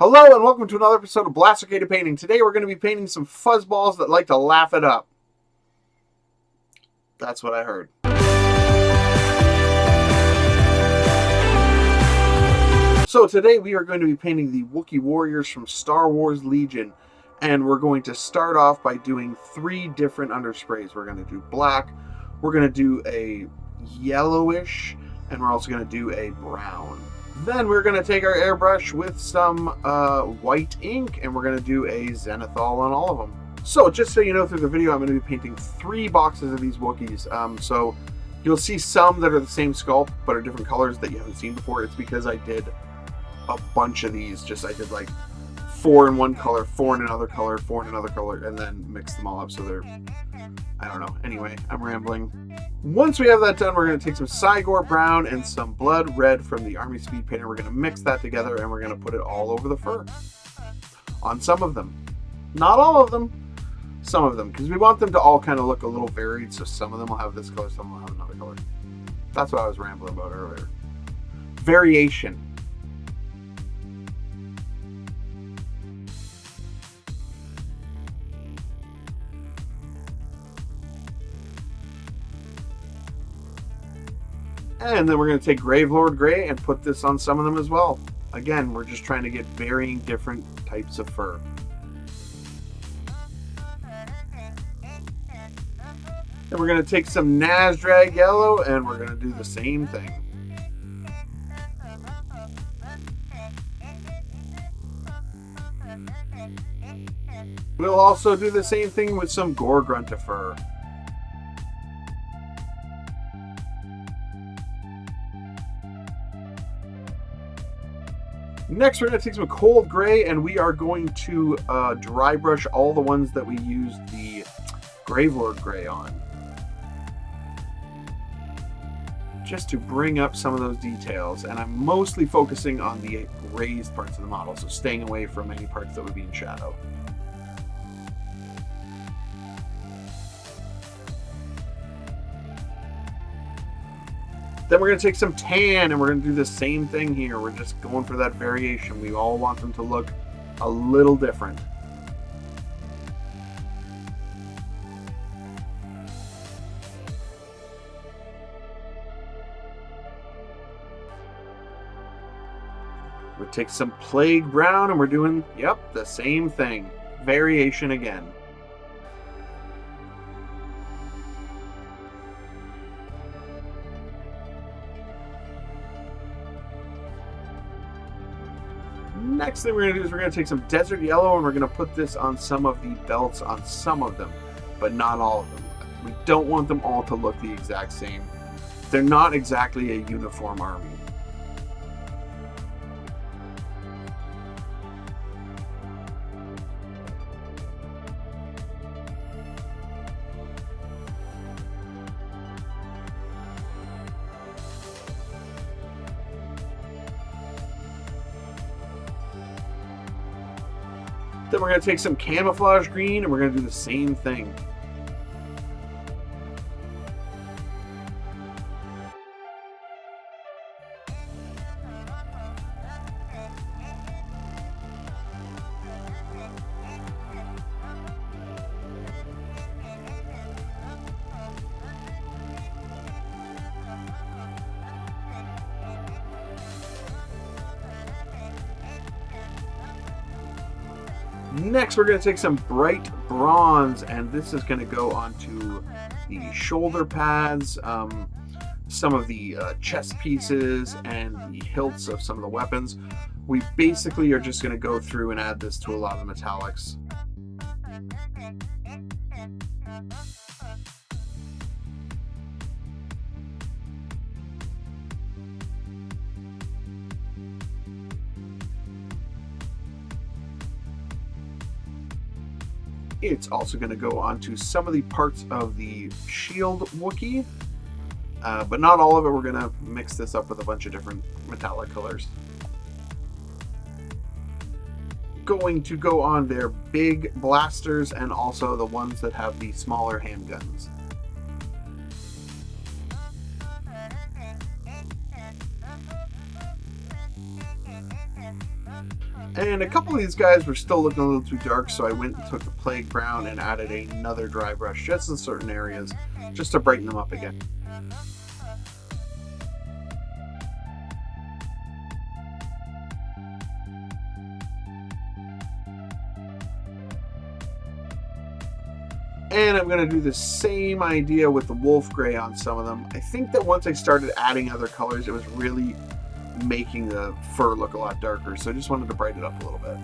Hello and welcome to another episode of Blastercated Painting. Today we're going to be painting some fuzzballs that like to laugh it up. That's what I heard. So today we are going to be painting the Wookie warriors from Star Wars Legion. And we're going to start off by doing 3 different undersprays. We're going to do black, we're going to do a yellowish, and we're also going to do a brown. Then we're going to take our airbrush with some white ink, and we're going to do a zenithal on all of them. So just so you know, through the video, I'm going to be painting 3 boxes of these Wookiees. So you'll see some that are the same sculpt, but are different colors that you haven't seen before. It's because I did a bunch of these. I did like 4 in one color, 4 in another color, 4 in another color, and then mix them all up so they're, I don't know. Anyway, I'm rambling. Once we have that done, we're going to take some Cygor brown and some blood red from the Army Speed Painter. We're going to mix that together and we're going to put it all over the fur. On some of them. Not all of them. Some of them. Because we want them to all kind of look a little varied. So some of them will have this color, some will have another color. That's what I was rambling about earlier. Variation. And then we're going to take Gravelord Gray and put this on some of them as well. Again, we're just trying to get varying different types of fur. Then we're going to take some Nazdrag Yellow and we're going to do the same thing. We'll also do the same thing with some Gore-Grunta fur. Next, we're going to take some cold gray and we are going to dry brush all the ones that we used the Gravelord gray on. Just to bring up some of those details. And I'm mostly focusing on the raised parts of the model, so staying away from any parts that would be in shadow. Then we're going to take some tan and we're going to do the same thing here. We're just going for that variation. We all want them to look a little different. We take some plague brown and we're doing, yep, the same thing. Variation again. Next thing we're going to do is we're going to take some desert yellow and we're going to put this on some of the belts on some of them, but not all of them. We don't want them all to look the exact same. They're not exactly a uniform army. Then we're going to take some Camouflage Green and we're going to do the same thing. Next, we're going to take some bright bronze, and this is going to go onto the shoulder pads, some of the chest pieces, and the hilts of some of the weapons. We basically are just going to go through and add this to a lot of the metallics. It's also going to go onto some of the parts of the shield Wookie, but not all of it. We're going to mix this up with a bunch of different metallic colors. Going to go on their big blasters and also the ones that have the smaller handguns. And a couple of these guys were still looking a little too dark, so I went and took the Plague Brown and added another dry brush just in certain areas, just to brighten them up again. And I'm going to do the same idea with the wolf gray on some of them. I think that once I started adding other colors, it was really making the fur look a lot darker, so I just wanted to brighten it up a little bit.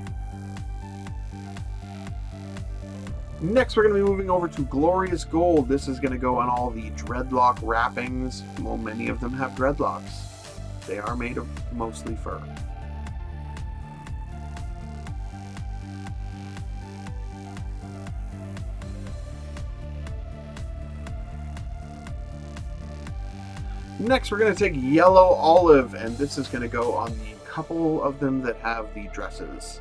Next, we're going to be moving over to Glorious Gold. This is going to go on all the dreadlock wrappings. Well, many of them have dreadlocks. They are made of mostly fur. Next, we're going to take Yellow Olive, and this is going to go on the couple of them that have the dresses.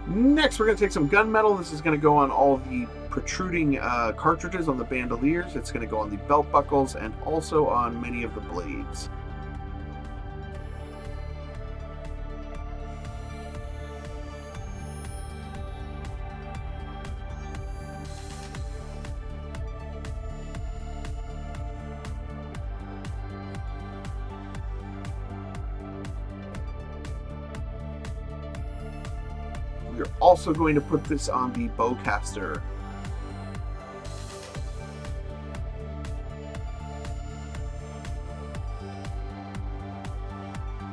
Next, we're going to take some gunmetal. This is going to go on all the protruding cartridges on the bandoliers. It's going to go on the belt buckles and also on many of the blades. We're also going to put this on the bowcaster.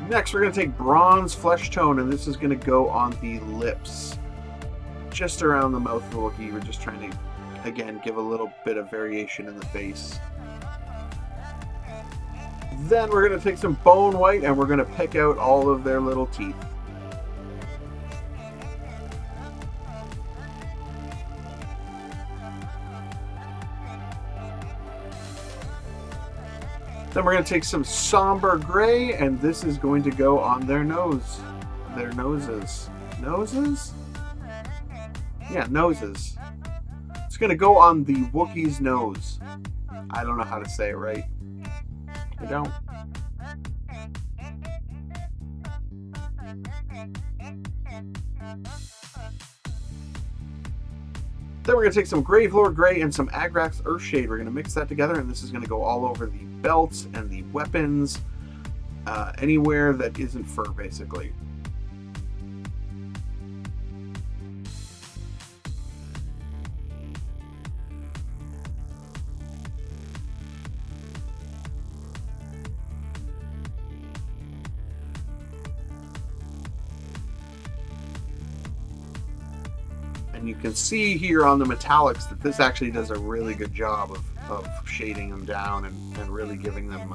Next, we're going to take Bronze Fleshtone, and this is going to go on the lips, just around the mouth of the Wookiee. We're just trying to, again, give a little bit of variation in the face. Then we're going to take some Bone White, and we're going to pick out all of their little teeth. Then we're going to take some Sombre Gray, and this is going to go on their nose. Their noses. Noses? Yeah, noses. It's going to go on the Wookiee's nose. I don't know how to say it right. I don't. Then we're going to take some Gravelord Gray and some Agrax Earthshade. We're going to mix that together, and this is going to go all over the belts and the weapons, anywhere that isn't fur, basically. And you can see here on the metallics that this actually does a really good job of shading them down and really giving them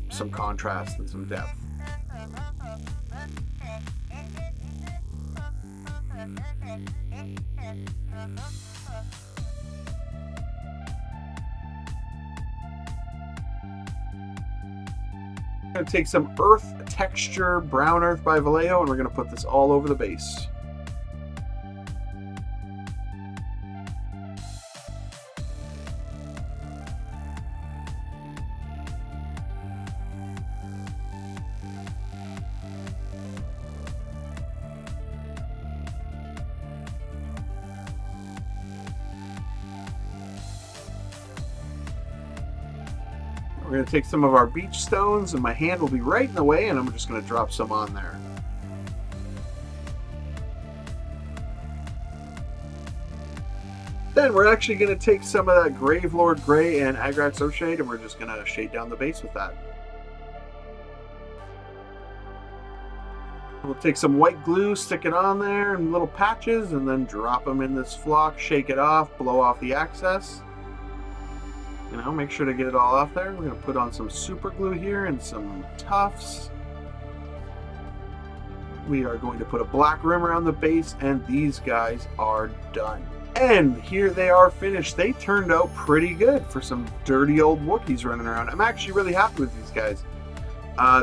some contrast and some depth. I'm going to take some Earth Texture Brown Earth by Vallejo, and we're going to put this all over the base. We're going to take some of our beach stones, and my hand will be right in the way, and I'm just going to drop some on there. Then we're actually going to take some of that Gravelord Gray and Agrax Earthshade, and we're just going to shade down the base with that. We'll take some white glue, stick it on there in little patches, and then drop them in this flock, shake it off, blow off the excess. You know, make sure to get it all off there. We're going to put on some super glue here and some tufts. We are going to put a black rim around the base, and these guys are done. And here they are finished. They turned out pretty good for some dirty old Wookiees running around. I'm actually really happy with these guys.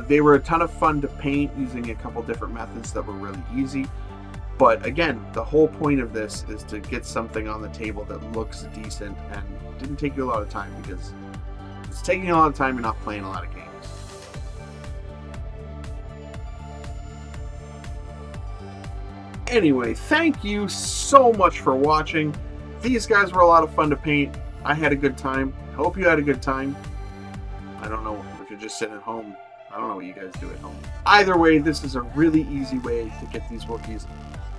They were a ton of fun to paint using a couple different methods that were really easy. But again, the whole point of this is to get something on the table that looks decent and didn't take you a lot of time, because it's taking a lot of time, you're not playing a lot of games. Anyway, thank you so much for watching. These guys were a lot of fun to paint. I had a good time. Hope you had a good time. I don't know if you're just sitting at home. I don't know what you guys do at home. Either way, this is a really easy way to get these Wookiees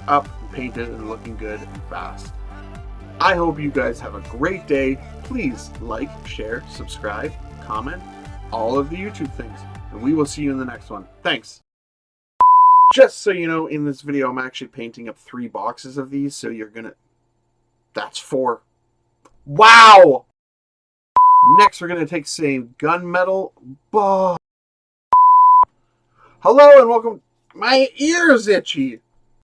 up, painted, and looking good and fast. I hope you guys have a great day. Please like, share, subscribe, comment, all of the YouTube things. And we will see you in the next one. Thanks. Just so you know, in this video, I'm actually painting up 3 boxes of these, so you're gonna... That's 4. Wow! Next, we're gonna take some gunmetal. Hello and welcome... My ear's itchy!